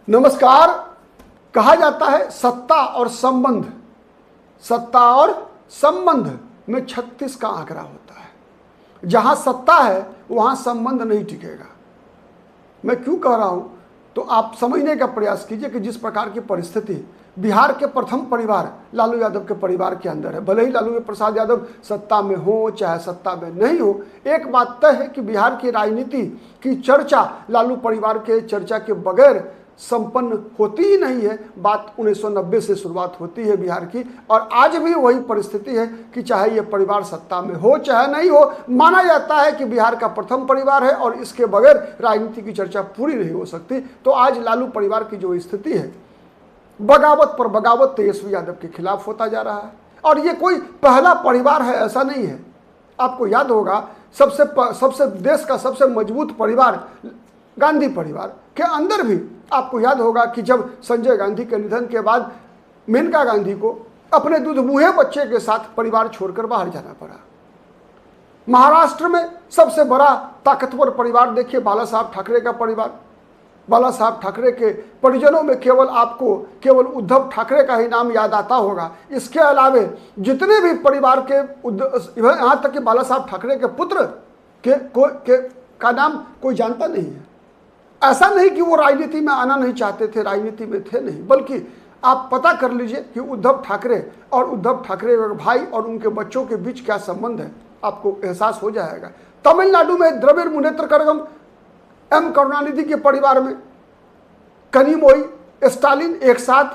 नमस्कार। कहा जाता है सत्ता और संबंध में 36 का आंकड़ा होता है। जहां सत्ता है वहां संबंध नहीं टिकेगा। मैं क्यों कह रहा हूं तो आप समझने का प्रयास कीजिए कि जिस प्रकार की परिस्थिति बिहार के प्रथम परिवार लालू यादव के परिवार के अंदर है, भले ही लालू प्रसाद यादव सत्ता में हो चाहे सत्ता में नहीं हो, एक बात तय है कि बिहार की राजनीति की चर्चा लालू परिवार के चर्चा के बगैर संपन्न होती ही नहीं है। बात 1990 से शुरुआत होती है बिहार की, और आज भी वही परिस्थिति है कि चाहे ये परिवार सत्ता में हो चाहे नहीं हो, माना जाता है कि बिहार का प्रथम परिवार है और इसके बगैर राजनीति की चर्चा पूरी नहीं हो सकती। तो आज लालू परिवार की जो स्थिति है, बगावत पर बगावत तेजस्वी यादव के खिलाफ होता जा रहा है। और ये कोई पहला परिवार है ऐसा नहीं है। आपको याद होगा सबसे देश का सबसे मजबूत परिवार गांधी परिवार के अंदर भी आपको याद होगा कि जब संजय गांधी के निधन के बाद मेनका गांधी को अपने दुधमुहे बच्चे के साथ परिवार छोड़कर बाहर जाना पड़ा। महाराष्ट्र में सबसे बड़ा ताकतवर परिवार देखिए बाला साहब ठाकरे का परिवार। बाला साहब ठाकरे के परिजनों में केवल उद्धव ठाकरे का ही नाम याद आता होगा। इसके अलावे जितने भी परिवार के यहाँ तक कि बाला साहब ठाकरे के पुत्र का नाम कोई जानता नहीं है। ऐसा नहीं कि वो राजनीति में आना नहीं चाहते थे, राजनीति में थे नहीं, बल्कि आप पता कर लीजिए कि उद्धव ठाकरे और उद्धव ठाकरे के भाई और उनके बच्चों के बीच क्या संबंध है, आपको एहसास हो जाएगा। तमिलनाडु में द्रविड़ मुनेत्र कड़गम एम करुणानिधि के परिवार में कनिमोई स्टालिन एक साथ,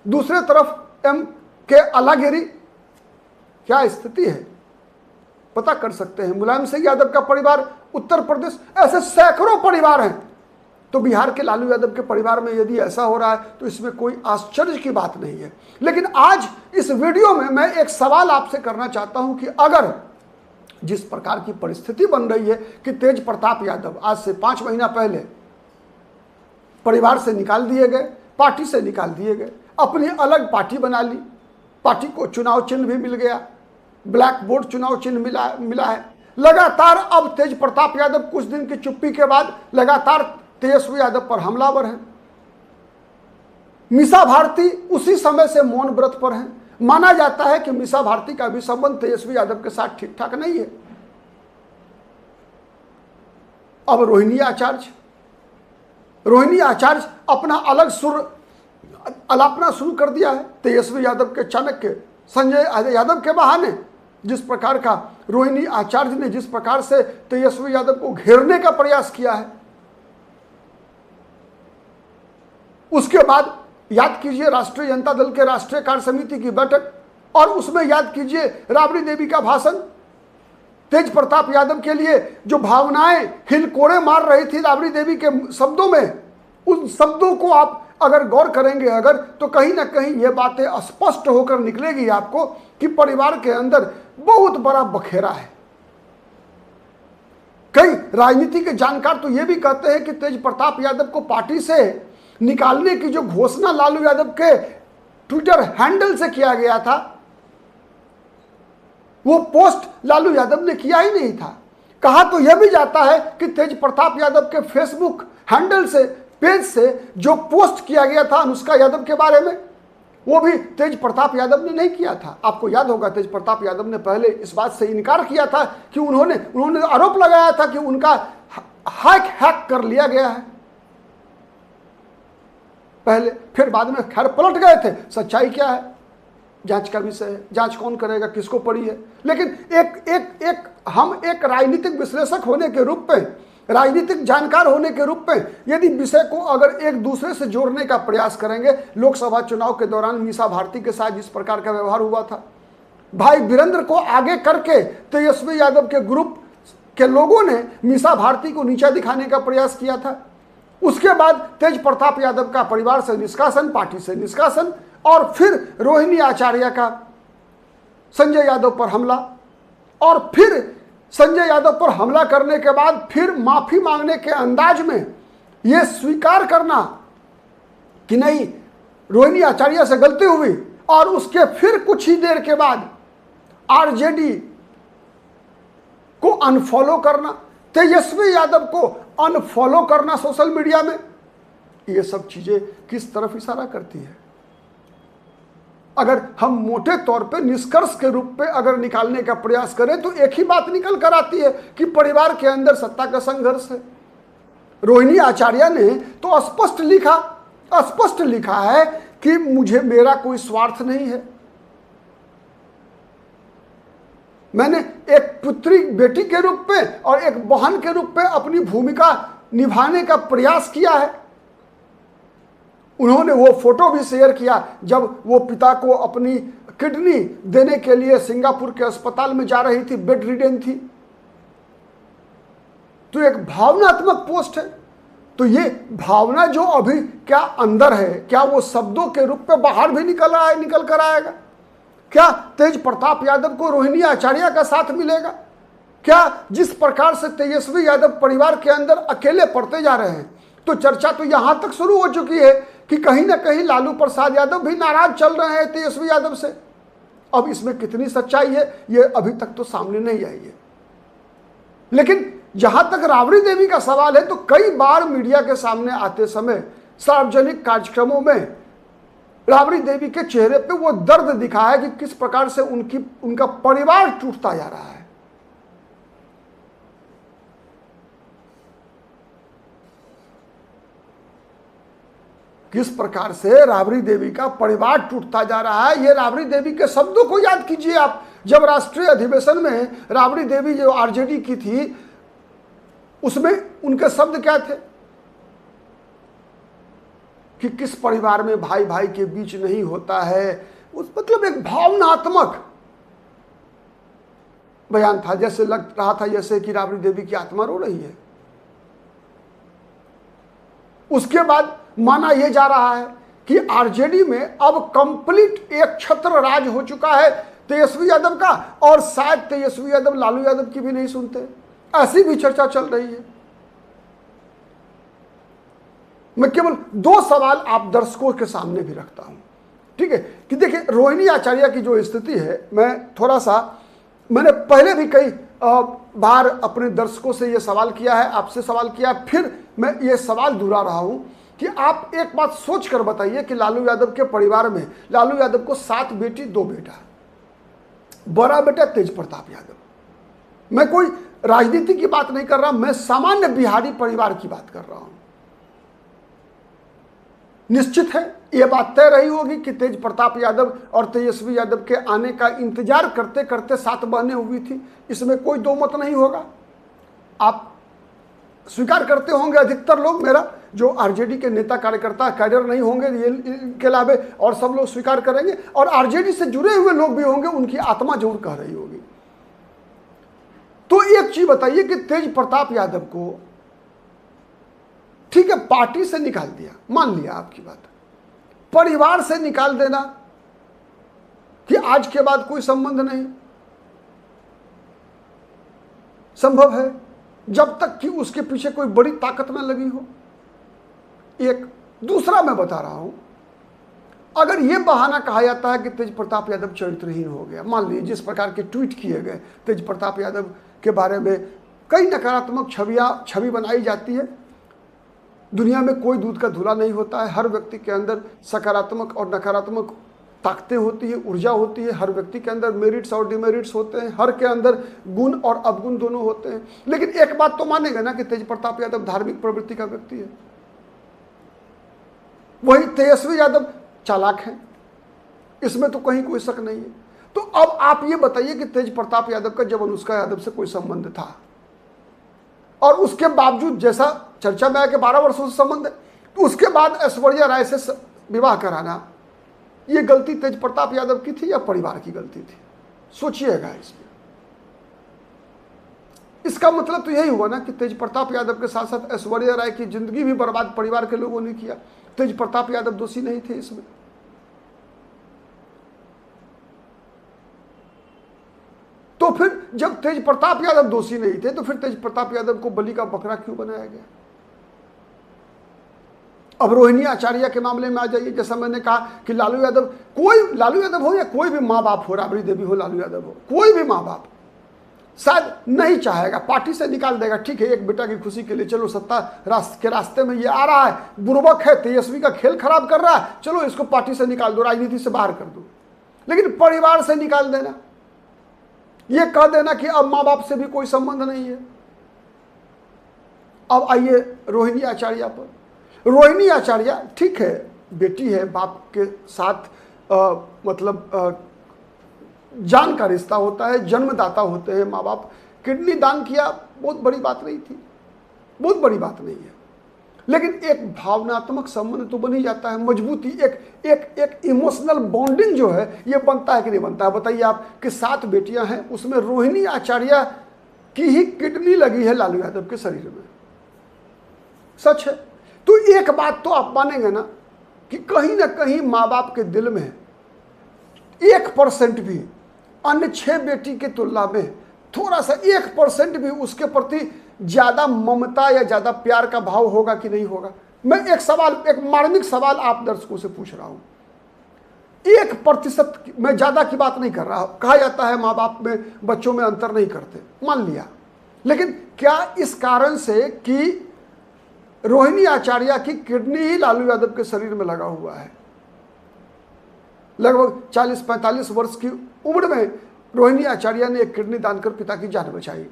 दूसरे तरफ एम के अलागिरी, क्या स्थिति है पता कर सकते हैं। मुलायम सिंह यादव का परिवार उत्तर प्रदेश, ऐसे सैकड़ों परिवार हैं। तो बिहार के लालू यादव के परिवार में यदि ऐसा हो रहा है तो इसमें कोई आश्चर्य की बात नहीं है। लेकिन आज इस वीडियो में मैं एक सवाल आपसे करना चाहता हूं कि अगर जिस प्रकार की परिस्थिति बन रही है कि तेज प्रताप यादव आज से 5 महीना पहले परिवार से निकाल दिए गए, पार्टी से निकाल दिए गए, अपनी अलग पार्टी बना ली, पार्टी को चुनाव चिन्ह भी मिल गया, ब्लैक बोर्ड चुनाव चिन्ह मिला है। लगातार अब तेज प्रताप यादव कुछ दिन की चुप्पी के बाद लगातार तेजस्वी यादव पर हमलावर है। मीसा भारती उसी समय से मौन व्रत पर है। माना जाता है कि मीसा भारती का भी संबंध तेजस्वी यादव के साथ ठीक ठाक नहीं है। अब रोहिणी आचार्य अपना अलग सुर अलापना शुरू कर दिया है तेजस्वी यादव के चाणक्य संजय यादव के बहाने। जिस प्रकार का रोहिणी आचार्य ने जिस प्रकार से तेजस्वी यादव को घेरने का प्रयास किया है, उसके बाद याद कीजिए राष्ट्रीय जनता दल के राष्ट्रीय कार्य समिति की बैठक, और उसमें याद कीजिए राबड़ी देवी का भाषण। तेज प्रताप यादव के लिए जो भावनाएं हिलकोड़े मार रही थी राबड़ी देवी के शब्दों में, उन शब्दों को आप अगर गौर करेंगे तो कहीं ना कहीं ये बातें स्पष्ट होकर निकलेगी आपको कि परिवार के अंदर बहुत बड़ा बखेरा है। कई राजनीति के जानकार तो ये भी कहते हैं कि तेज प्रताप यादव को पार्टी से निकालने की जो घोषणा लालू यादव के ट्विटर हैंडल से किया गया था, वो पोस्ट लालू यादव ने किया ही नहीं था। कहा तो यह भी जाता है कि तेज प्रताप यादव के फेसबुक हैंडल से, पेज से जो पोस्ट किया गया था अनुष्का यादव के बारे में, वो भी तेज प्रताप यादव ने नहीं किया था। आपको याद होगा तेज प्रताप यादव ने पहले इस बात से इनकार किया था कि उन्होंने आरोप लगाया था कि उनका हैक कर लिया गया है पहले, फिर बाद में खैर पलट गए थे। सच्चाई क्या है जांच का विषय है, जांच कौन करेगा, किसको पड़ी है। लेकिन हम एक राजनीतिक विश्लेषक होने के रूप में, राजनीतिक जानकार होने के रूप में यदि विषय को अगर एक दूसरे से जोड़ने का प्रयास करेंगे, लोकसभा चुनाव के दौरान मीसा भारती के साथ जिस प्रकार का व्यवहार हुआ था, भाई वीरेंद्र को आगे करके तेजस्वी यादव के ग्रुप के लोगों ने मीसा भारती को नीचा दिखाने का प्रयास किया था। उसके बाद तेज प्रताप यादव का परिवार से निष्कासन, पार्टी से निष्कासन, और फिर रोहिणी आचार्य का संजय यादव पर हमला, और फिर संजय यादव पर हमला करने के बाद फिर माफी मांगने के अंदाज में यह स्वीकार करना कि नहीं रोहिणी आचार्य से गलती हुई, और उसके फिर कुछ ही देर के बाद आरजेडी को अनफॉलो करना, तेजस्वी यादव को अनफॉलो करना सोशल मीडिया में, ये सब चीजें किस तरफ इशारा करती है? अगर हम मोटे तौर पे निष्कर्ष के रूप पे अगर निकालने का प्रयास करें तो एक ही बात निकल कर आती है कि परिवार के अंदर सत्ता का संघर्ष है। रोहिणी आचार्य ने तो स्पष्ट लिखा है कि मेरा कोई स्वार्थ नहीं है। मैंने एक पुत्री बेटी के रूप में और एक बहन के रूप में अपनी भूमिका निभाने का प्रयास किया है। उन्होंने वो फोटो भी शेयर किया जब वो पिता को अपनी किडनी देने के लिए सिंगापुर के अस्पताल में जा रही थी, बेड रिडन थी। तो एक भावनात्मक पोस्ट है। तो ये भावना जो अभी क्या अंदर है, क्या वो शब्दों के रूप में बाहर भी निकल कर आएगा? क्या तेज प्रताप यादव को रोहिणी आचार्य का साथ मिलेगा? क्या जिस प्रकार से तेजस्वी यादव परिवार के अंदर अकेले पड़ते जा रहे हैं, तो चर्चा तो यहां तक शुरू हो चुकी है कि कहीं ना कहीं लालू प्रसाद यादव भी नाराज चल रहे हैं तेजस्वी यादव से। अब इसमें कितनी सच्चाई है ये अभी तक तो सामने नहीं आई है। लेकिन जहां तक राबड़ी देवी का सवाल है, तो कई बार मीडिया के सामने आते समय सार्वजनिक कार्यक्रमों में राबड़ी देवी के चेहरे पे वो दर्द दिखा है कि किस प्रकार से उनका परिवार टूटता जा रहा है। किस प्रकार से राबड़ी देवी का परिवार टूटता जा रहा है, ये राबड़ी देवी के शब्दों को याद कीजिए आप। जब राष्ट्रीय अधिवेशन में राबड़ी देवी जो आरजेडी की थी, उसमें उनके शब्द क्या थे कि किस परिवार में भाई भाई के बीच नहीं होता है। उस मतलब एक भावनात्मक बयान था, जैसे लग रहा था जैसे कि राबड़ी देवी की आत्मा रो रही है। उसके बाद माना यह जा रहा है कि आरजेडी में अब कंप्लीट एक छत्र राज हो चुका है तेजस्वी यादव का, और शायद तेजस्वी यादव लालू यादव की भी नहीं सुनते, ऐसी भी चर्चा चल रही है। मैं केवल दो सवाल आप दर्शकों के सामने भी रखता हूं, ठीक है, कि देखिए रोहिणी आचार्य की जो स्थिति है, मैंने पहले भी कई बार अपने दर्शकों से यह सवाल किया है, आपसे सवाल किया, फिर मैं ये सवाल दोहरा रहा हूं कि आप एक बात सोच कर बताइए कि लालू यादव के परिवार में लालू यादव को 7 बेटी 2 बेटा, बड़ा बेटा तेज प्रताप यादव। मैं कोई राजनीति की बात नहीं कर रहा, मैं सामान्य बिहारी परिवार की बात कर रहा हूं। निश्चित है यह बात तय रही होगी कि तेज प्रताप यादव और तेजस्वी यादव के आने का इंतजार करते करते 7 बहनें हुई थी, इसमें कोई दो मत नहीं होगा। आप स्वीकार करते होंगे अधिकतर लोग, मेरा जो आरजेडी के नेता कार्यकर्ता कैडर नहीं होंगे ये के अलावे और सब लोग स्वीकार करेंगे, और आरजेडी से जुड़े हुए लोग भी होंगे, उनकी आत्मा जरूर कह रही होगी। तो एक चीज बताइए कि तेज प्रताप यादव को ठीक है पार्टी से निकाल दिया, मान लिया आपकी बात, परिवार से निकाल देना कि आज के बाद कोई संबंध नहीं संभव है जब तक कि उसके पीछे कोई बड़ी ताकत न लगी हो। एक दूसरा मैं बता रहा हूं, अगर यह बहाना कहा जाता है कि तेज प्रताप यादव चरित्रहीन हो गया, मान लीजिए जिस प्रकार के ट्वीट किए गए तेज प्रताप यादव के बारे में, कई नकारात्मक छवि बनाई जाती है। दुनिया में कोई दूध का धुला नहीं होता है, हर व्यक्ति के अंदर सकारात्मक और नकारात्मक ताकतें होती है, ऊर्जा होती है, हर व्यक्ति के अंदर मेरिट्स और डिमेरिट्स होते हैं, हर के अंदर गुण और अवगुण दोनों होते हैं। लेकिन एक बात तो मानेगा ना कि तेज प्रताप यादव धार्मिक प्रवृत्ति का व्यक्ति है, वही तेजस्वी यादव चालाक हैं, इसमें तो कहीं कोई शक नहीं है। तो अब आप ये बताइए कि तेज प्रताप यादव का जब अनुष्का यादव से कोई संबंध था और उसके बावजूद जैसा चर्चा में आया कि 12 वर्षों से संबंध है, तो उसके बाद ऐश्वर्या राय से विवाह कराना, ये गलती तेज प्रताप यादव की थी या परिवार की गलती थी? सोचिएगा इसमें। इसका मतलब तो यही हुआ ना कि तेज प्रताप यादव के साथ साथ ऐश्वर्या राय की जिंदगी भी बर्बाद परिवार के लोगों ने किया। तेज प्रताप यादव दोषी नहीं थे इसमें। तो फिर जब तेज प्रताप यादव दोषी नहीं थे, तो फिर तेज प्रताप यादव को बलि का बकरा क्यों बनाया गया? अब रोहिणी आचार्य के मामले में आ जाइए, जैसा मैंने कहा कि लालू यादव हो या कोई भी माँ बाप हो, राबड़ी देवी हो, लालू यादव हो, कोई भी माँ बाप, शायद नहीं चाहेगा, पार्टी से निकाल देगा। ठीक है, एक बेटा की खुशी के लिए चलो सत्ता के रास्ते में ये आ रहा है, बुर्बक है, तेजस्वी का खेल खराब कर रहा है, चलो इसको पार्टी से निकाल दो, राजनीति से बाहर कर दो। लेकिन परिवार से निकाल देना, ये कह देना कि अब माँ बाप से भी कोई संबंध नहीं है। अब आइए रोहिणी आचार्य पर। रोहिणी आचार्य ठीक है, बेटी है, बाप के साथ जान का रिश्ता होता है, जन्मदाता होते हैं माँ बाप। किडनी दान किया, बहुत बड़ी बात नहीं थी, बहुत बड़ी बात नहीं है। लेकिन एक भावनात्मक संबंध तो बन ही जाता है, मजबूती, एक इमोशनल बॉन्डिंग जो है ये बनता है कि नहीं बनता है। बताइए आप कि 7 बेटियां हैं, उसमें रोहिणी आचार्य की ही किडनी लगी है लालू यादव के शरीर में। सच है। तो एक बात तो आप मानेंगे ना कि कहीं ना कहीं माँ बाप के दिल में 1% भी अन्य 6 बेटी की तुलना में थोड़ा सा 1% भी उसके प्रति ज्यादा ममता या ज्यादा प्यार का भाव होगा कि नहीं होगा। मैं एक सवाल, एक मार्मिक सवाल आप दर्शकों से पूछ रहा हूं। 1%, मैं ज्यादा की बात नहीं कर रहा। कहा जाता है माँ बाप में बच्चों में अंतर नहीं करते, मान लिया, लेकिन क्या इस कारण से कि रोहिणी आचार्य की किडनी ही लालू यादव के शरीर में लगा हुआ है, लगभग 40-45 वर्ष की उम्र में रोहिणी आचार्य ने एक किडनी दान कर पिता की जान बचाई।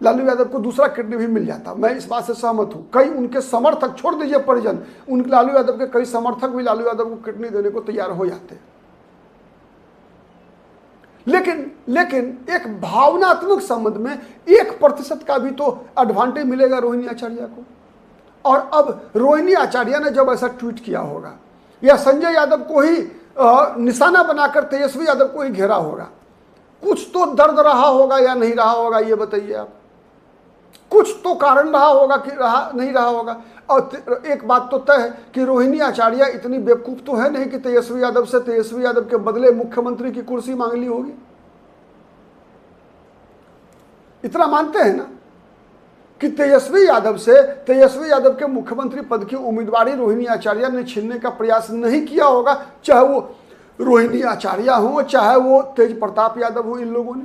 लालू यादव को दूसरा किडनी भी मिल जाता, मैं इस बात से सहमत हूं। कई उनके समर्थक, छोड़ दीजिए परिजन, उन लालू यादव के कई समर्थक भी लालू यादव को किडनी देने को तैयार हो जाते। लेकिन एक भावनात्मक संबंध में 1% का भी तो एडवांटेज मिलेगा रोहिणी आचार्य को। और अब रोहिणी आचार्य ने जब ऐसा ट्वीट किया होगा, या संजय यादव को ही निशाना बनाकर तेजस्वी यादव को ही घेरा होगा, कुछ तो दर्द रहा होगा या नहीं रहा होगा, ये बताइए आप। कुछ तो कारण रहा होगा कि नहीं रहा होगा। और एक बात तो तय है कि रोहिणी आचार्य इतनी बेवकूफ तो है नहीं कि तेजस्वी यादव के बदले मुख्यमंत्री की कुर्सी मांग ली होगी। इतना मानते हैं ना कि तेजस्वी यादव के मुख्यमंत्री पद की उम्मीदवारी रोहिणी आचार्य ने छीनने का प्रयास नहीं किया होगा, चाहे वो रोहिणी आचार्य हो, चाहे वो तेज प्रताप यादव हो, इन लोगों ने।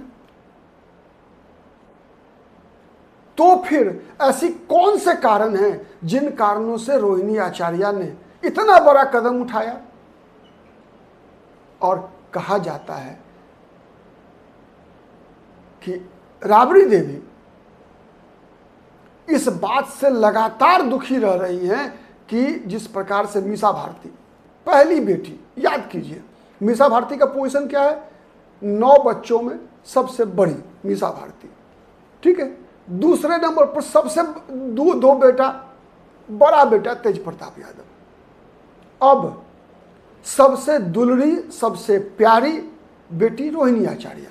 तो फिर ऐसी कौन से कारण हैं जिन कारणों से रोहिणी आचार्य ने इतना बड़ा कदम उठाया। और कहा जाता है कि राबड़ी देवी इस बात से लगातार दुखी रह रही हैं कि जिस प्रकार से मीसा भारती, पहली बेटी, याद कीजिए मीसा भारती का पोजीशन क्या है, 9 बच्चों में सबसे बड़ी मीसा भारती, ठीक है। दूसरे नंबर पर सबसे दो बेटा, बड़ा बेटा तेज प्रताप यादव। अब सबसे दुलड़ी, सबसे प्यारी बेटी रोहिणी आचार्य।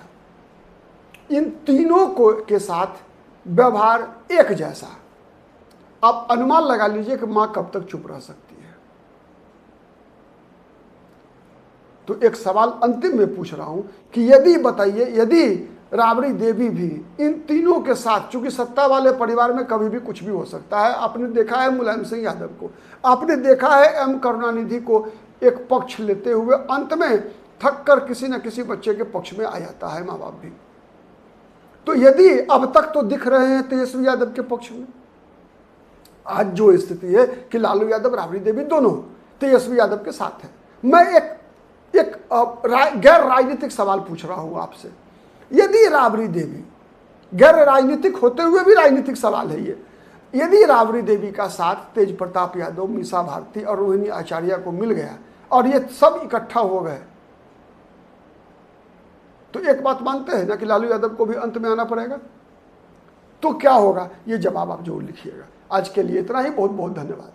इन तीनों के साथ व्यवहार एक जैसा। आप अनुमान लगा लीजिए कि मां कब तक चुप रह सकती है। तो एक सवाल अंतिम में पूछ रहा हूं कि यदि राबड़ी देवी भी इन तीनों के साथ, चूंकि सत्ता वाले परिवार में कभी भी कुछ भी हो सकता है। आपने देखा है मुलायम सिंह यादव को, आपने देखा है एम करुणानिधि को एक पक्ष लेते हुए अंत में थक कर किसी न किसी बच्चे के पक्ष में आ जाता है माँ बाप भी। तो यदि अब तक तो दिख रहे हैं तेजस्वी यादव के पक्ष में, आज जो स्थिति है कि लालू यादव, राबड़ी देवी दोनों तेजस्वी यादव के साथ हैं। मैं एक गैर राजनीतिक सवाल पूछ रहा हूं आपसे। यदि राबड़ी देवी, गैर राजनीतिक होते हुए भी राजनीतिक सवाल है ये, यदि राबड़ी देवी का साथ तेज प्रताप यादव, मीसा भारती और रोहिणी आचार्य को मिल गया और ये सब इकट्ठा हो गए, तो एक बात मानते हैं ना कि लालू यादव को भी अंत में आना पड़ेगा। तो क्या होगा, ये जवाब आप जरूर लिखिएगा। आज के लिए इतना ही, बहुत बहुत धन्यवाद।